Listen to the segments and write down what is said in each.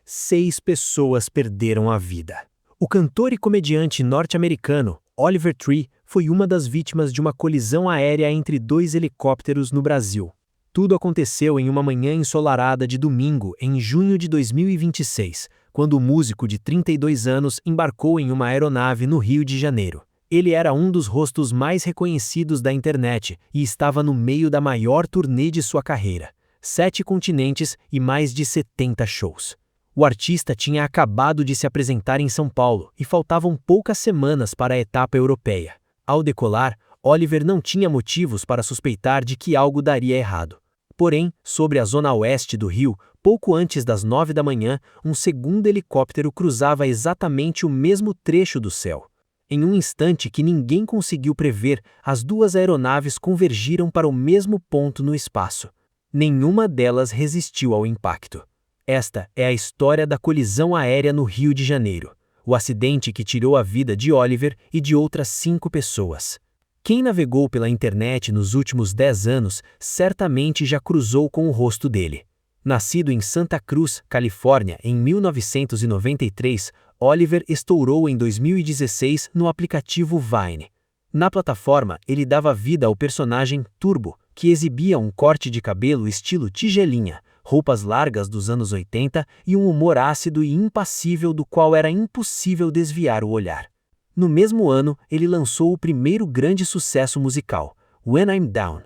6 pessoas perderam a vida. O cantor e comediante norte-americano Oliver Tree foi uma das vítimas de uma colisão aérea entre 2 helicópteros no Brasil. Tudo aconteceu em uma manhã ensolarada de domingo, em junho de 2026, quando o músico de 32 anos embarcou em uma aeronave no Rio de Janeiro. Ele era um dos rostos mais reconhecidos da internet e estava no meio da maior turnê de sua carreira: 7 continentes e mais de 70 shows. O artista tinha acabado de se apresentar em São Paulo e faltavam poucas semanas para a etapa europeia. Ao decolar, Oliver não tinha motivos para suspeitar de que algo daria errado. Porém, sobre a zona oeste do Rio, pouco antes das 9 da manhã, um segundo helicóptero cruzava exatamente o mesmo trecho do céu. Em um instante que ninguém conseguiu prever, as 2 aeronaves convergiram para o mesmo ponto no espaço. Nenhuma delas resistiu ao impacto. Esta é a história da colisão aérea no Rio de Janeiro, o acidente que tirou a vida de Oliver e de outras 5 pessoas. Quem navegou pela internet nos últimos 10 anos certamente já cruzou com o rosto dele. Nascido em Santa Cruz, Califórnia, em 1993, Oliver estourou em 2016 no aplicativo Vine. Na plataforma, ele dava vida ao personagem Turbo, que exibia um corte de cabelo estilo tigelinha, roupas largas dos anos 80 e um humor ácido e impassível do qual era impossível desviar o olhar. No mesmo ano, ele lançou o primeiro grande sucesso musical, When I'm Down.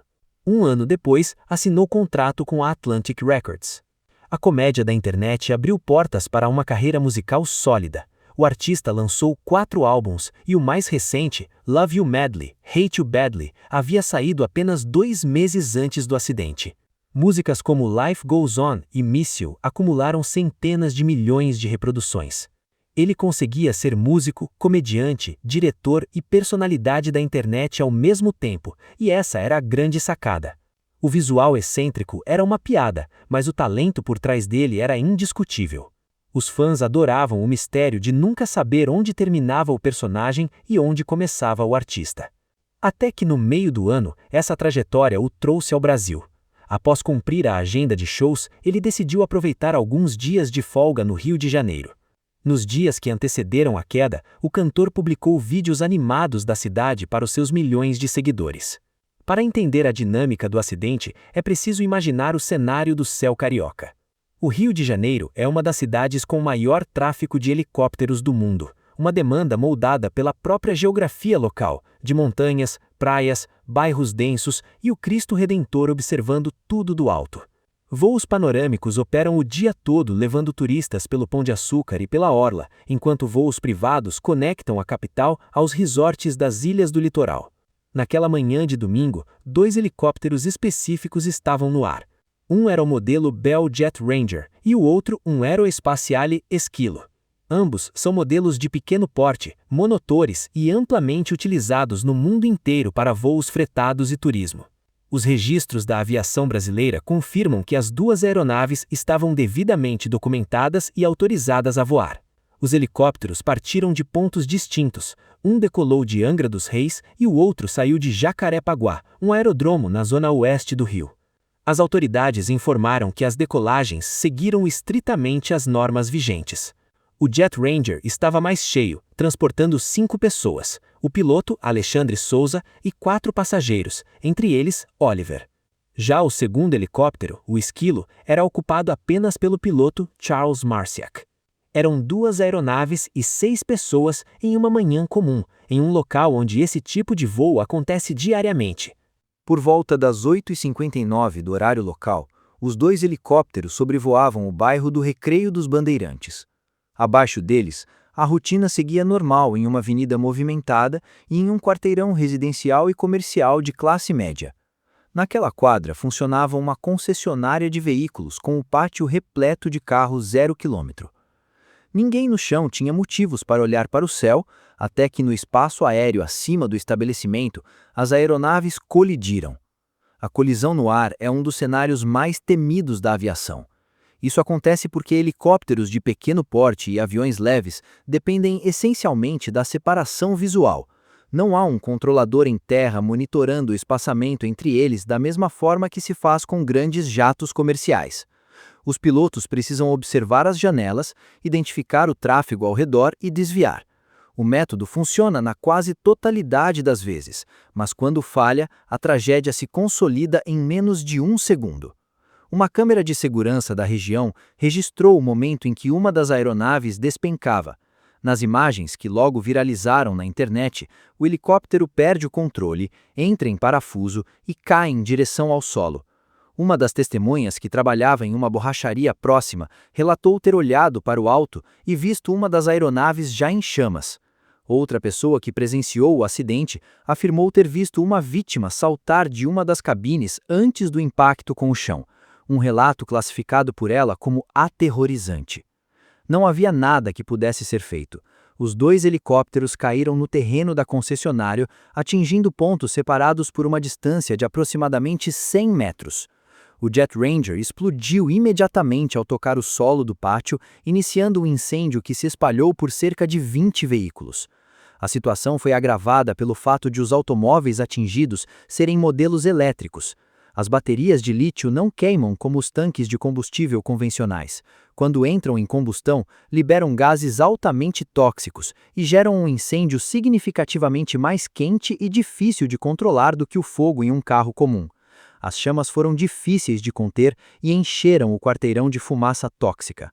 Um ano depois, assinou contrato com a Atlantic Records. A comédia da internet abriu portas para uma carreira musical sólida. O artista lançou 4 álbuns e o mais recente, Love You Madly, Hate You Badly, havia saído apenas 2 meses antes do acidente. Músicas como Life Goes On e Miss You acumularam centenas de milhões de reproduções. Ele conseguia ser músico, comediante, diretor e personalidade da internet ao mesmo tempo, e essa era a grande sacada. O visual excêntrico era uma piada, mas o talento por trás dele era indiscutível. Os fãs adoravam o mistério de nunca saber onde terminava o personagem e onde começava o artista. Até que no meio do ano, essa trajetória o trouxe ao Brasil. Após cumprir a agenda de shows, ele decidiu aproveitar alguns dias de folga no Rio de Janeiro. Nos dias que antecederam a queda, o cantor publicou vídeos animados da cidade para os seus milhões de seguidores. Para entender a dinâmica do acidente, é preciso imaginar o cenário do céu carioca. O Rio de Janeiro é uma das cidades com maior tráfego de helicópteros do mundo, uma demanda moldada pela própria geografia local, de montanhas, praias, bairros densos e o Cristo Redentor observando tudo do alto. Voos panorâmicos operam o dia todo levando turistas pelo Pão de Açúcar e pela Orla, enquanto voos privados conectam a capital aos resorts das ilhas do litoral. Naquela manhã de domingo, 2 helicópteros específicos estavam no ar. Um era o modelo Bell Jet Ranger e o outro um Aeroespaciale Esquilo. Ambos são modelos de pequeno porte, monotores e amplamente utilizados no mundo inteiro para voos fretados e turismo. Os registros da aviação brasileira confirmam que as 2 aeronaves estavam devidamente documentadas e autorizadas a voar. Os helicópteros partiram de pontos distintos. Um decolou de Angra dos Reis e o outro saiu de Jacarepaguá, um aeródromo na zona oeste do Rio. As autoridades informaram que as decolagens seguiram estritamente as normas vigentes. O Jet Ranger estava mais cheio, transportando 5 pessoas, o piloto Alexandre Souza e 4 passageiros, entre eles Oliver. Já o segundo helicóptero, o Esquilo, era ocupado apenas pelo piloto Charles Marciak. Eram 2 aeronaves e 6 pessoas em uma manhã comum, em um local onde esse tipo de voo acontece diariamente. Por volta das 8h59 do horário local, os 2 helicópteros sobrevoavam o bairro do Recreio dos Bandeirantes. Abaixo deles, a rotina seguia normal em uma avenida movimentada e em um quarteirão residencial e comercial de classe média. Naquela quadra funcionava uma concessionária de veículos com o pátio repleto de carros 0 km. Ninguém no chão tinha motivos para olhar para o céu, até que no espaço aéreo acima do estabelecimento, as aeronaves colidiram. A colisão no ar é um dos cenários mais temidos da aviação. Isso acontece porque helicópteros de pequeno porte e aviões leves dependem essencialmente da separação visual. Não há um controlador em terra monitorando o espaçamento entre eles da mesma forma que se faz com grandes jatos comerciais. Os pilotos precisam observar as janelas, identificar o tráfego ao redor e desviar. O método funciona na quase totalidade das vezes, mas quando falha, a tragédia se consolida em menos de um segundo. Uma câmera de segurança da região registrou o momento em que uma das aeronaves despencava. Nas imagens, que logo viralizaram na internet, o helicóptero perde o controle, entra em parafuso e cai em direção ao solo. Uma das testemunhas, que trabalhava em uma borracharia próxima, relatou ter olhado para o alto e visto uma das aeronaves já em chamas. Outra pessoa que presenciou o acidente afirmou ter visto uma vítima saltar de uma das cabines antes do impacto com o chão, um relato classificado por ela como aterrorizante. Não havia nada que pudesse ser feito. Os dois helicópteros caíram no terreno da concessionária, atingindo pontos separados por uma distância de aproximadamente 100 metros. O Jet Ranger explodiu imediatamente ao tocar o solo do pátio, iniciando um incêndio que se espalhou por cerca de 20 veículos. A situação foi agravada pelo fato de os automóveis atingidos serem modelos elétricos. As baterias de lítio não queimam como os tanques de combustível convencionais. Quando entram em combustão, liberam gases altamente tóxicos e geram um incêndio significativamente mais quente e difícil de controlar do que o fogo em um carro comum. As chamas foram difíceis de conter e encheram o quarteirão de fumaça tóxica.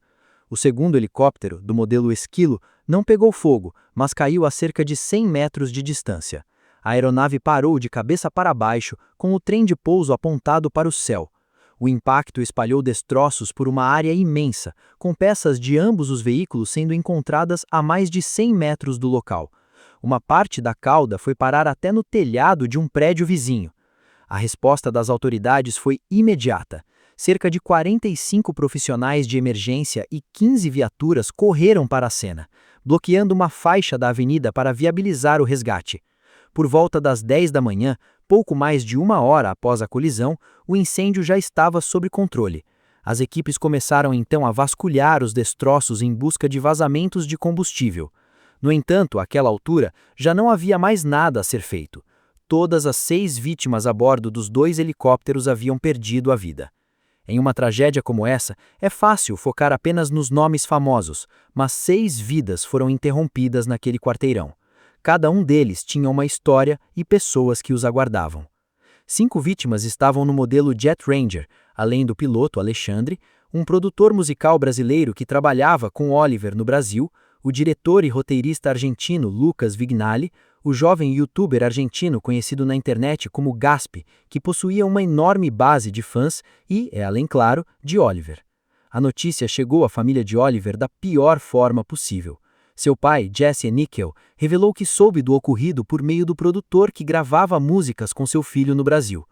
O segundo helicóptero, do modelo Esquilo, não pegou fogo, mas caiu a cerca de 100 metros de distância. A aeronave parou de cabeça para baixo, com o trem de pouso apontado para o céu. O impacto espalhou destroços por uma área imensa, com peças de ambos os veículos sendo encontradas a mais de 100 metros do local. Uma parte da cauda foi parar até no telhado de um prédio vizinho. A resposta das autoridades foi imediata. Cerca de 45 profissionais de emergência e 15 viaturas correram para a cena, bloqueando uma faixa da avenida para viabilizar o resgate. Por volta das 10 da manhã, pouco mais de uma hora após a colisão, o incêndio já estava sob controle. As equipes começaram então a vasculhar os destroços em busca de vazamentos de combustível. No entanto, àquela altura, já não havia mais nada a ser feito. Todas as 6 vítimas a bordo dos 2 helicópteros haviam perdido a vida. Em uma tragédia como essa, é fácil focar apenas nos nomes famosos, mas 6 vidas foram interrompidas naquele quarteirão. Cada um deles tinha uma história e pessoas que os aguardavam. 5 vítimas estavam no modelo Jet Ranger, além do piloto Alexandre, um produtor musical brasileiro que trabalhava com Oliver no Brasil, o diretor e roteirista argentino Lucas Vignali, o jovem youtuber argentino conhecido na internet como Gaspi, que possuía uma enorme base de fãs e, além claro, de Oliver. A notícia chegou à família de Oliver da pior forma possível. Seu pai, Jesse Nickel, revelou que soube do ocorrido por meio do produtor que gravava músicas com seu filho no Brasil.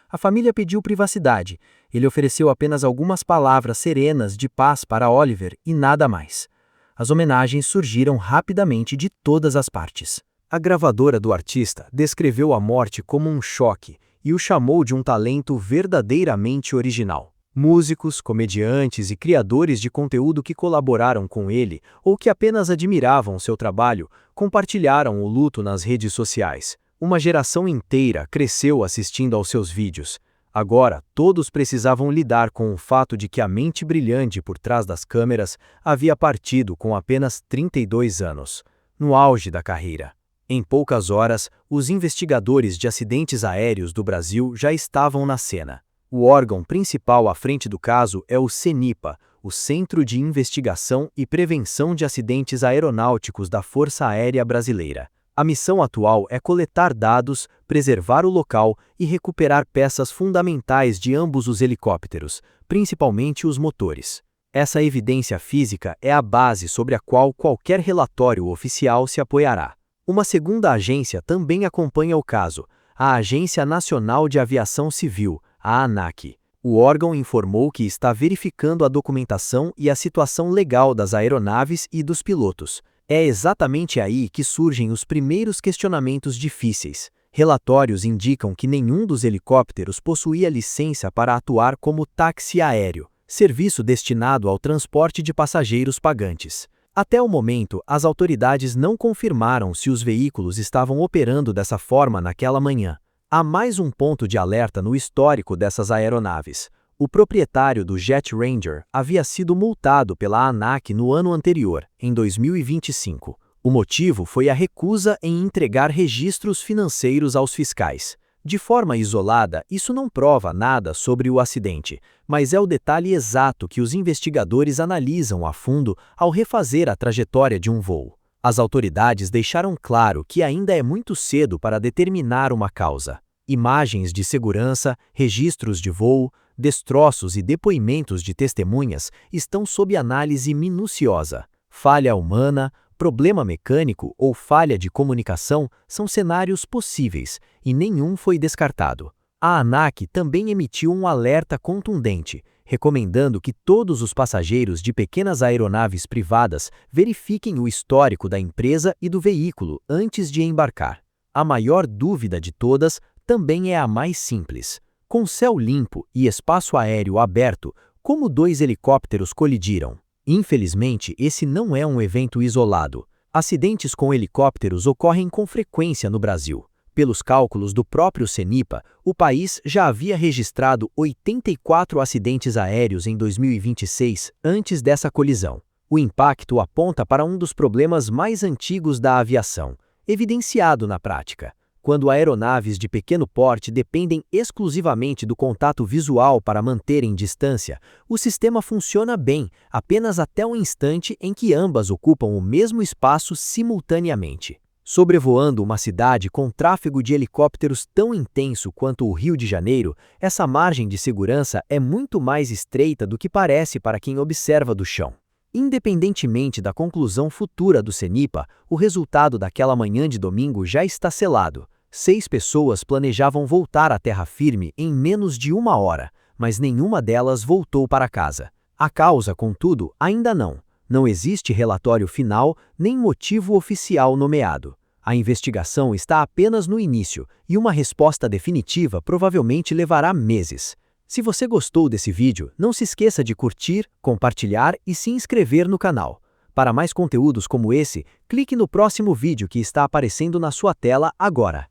A família pediu privacidade. Ele ofereceu apenas algumas palavras serenas de paz para Oliver e nada mais. As homenagens surgiram rapidamente de todas as partes. A gravadora do artista descreveu a morte como um choque e o chamou de um talento verdadeiramente original. Músicos, comediantes e criadores de conteúdo que colaboraram com ele ou que apenas admiravam seu trabalho compartilharam o luto nas redes sociais. Uma geração inteira cresceu assistindo aos seus vídeos. Agora, todos precisavam lidar com o fato de que a mente brilhante por trás das câmeras havia partido com apenas 32 anos, no auge da carreira. Em poucas horas, os investigadores de acidentes aéreos do Brasil já estavam na cena. O órgão principal à frente do caso é o CENIPA, o Centro de Investigação e Prevenção de Acidentes Aeronáuticos da Força Aérea Brasileira. A missão atual é coletar dados, preservar o local e recuperar peças fundamentais de ambos os helicópteros, principalmente os motores. Essa evidência física é a base sobre a qual qualquer relatório oficial se apoiará. Uma segunda agência também acompanha o caso, a Agência Nacional de Aviação Civil, a ANAC. O órgão informou que está verificando a documentação e a situação legal das aeronaves e dos pilotos. É exatamente aí que surgem os primeiros questionamentos difíceis. Relatórios indicam que nenhum dos helicópteros possuía licença para atuar como táxi aéreo, serviço destinado ao transporte de passageiros pagantes. Até o momento, as autoridades não confirmaram se os veículos estavam operando dessa forma naquela manhã. Há mais um ponto de alerta no histórico dessas aeronaves. O proprietário do Jet Ranger havia sido multado pela ANAC no ano anterior, em 2025. O motivo foi a recusa em entregar registros financeiros aos fiscais. De forma isolada, isso não prova nada sobre o acidente, mas é o detalhe exato que os investigadores analisam a fundo ao refazer a trajetória de um voo. As autoridades deixaram claro que ainda é muito cedo para determinar uma causa. Imagens de segurança, registros de voo, destroços e depoimentos de testemunhas estão sob análise minuciosa. Falha humana, problema mecânico ou falha de comunicação são cenários possíveis e nenhum foi descartado. A ANAC também emitiu um alerta contundente, recomendando que todos os passageiros de pequenas aeronaves privadas verifiquem o histórico da empresa e do veículo antes de embarcar. A maior dúvida de todas também é a mais simples. Com céu limpo e espaço aéreo aberto, como 2 helicópteros colidiram? Infelizmente, esse não é um evento isolado. Acidentes com helicópteros ocorrem com frequência no Brasil. Pelos cálculos do próprio CENIPA, o país já havia registrado 84 acidentes aéreos em 2026 antes dessa colisão. O impacto aponta para um dos problemas mais antigos da aviação, evidenciado na prática. Quando aeronaves de pequeno porte dependem exclusivamente do contato visual para manterem distância, o sistema funciona bem apenas até o instante em que ambas ocupam o mesmo espaço simultaneamente. Sobrevoando uma cidade com tráfego de helicópteros tão intenso quanto o Rio de Janeiro, essa margem de segurança é muito mais estreita do que parece para quem observa do chão. Independentemente da conclusão futura do CENIPA, o resultado daquela manhã de domingo já está selado. 6 pessoas planejavam voltar à terra firme em menos de 1 hora, mas nenhuma delas voltou para casa. A causa, contudo, ainda não. Não existe relatório final nem motivo oficial nomeado. A investigação está apenas no início e uma resposta definitiva provavelmente levará meses. Se você gostou desse vídeo, não se esqueça de curtir, compartilhar e se inscrever no canal. Para mais conteúdos como esse, clique no próximo vídeo que está aparecendo na sua tela agora.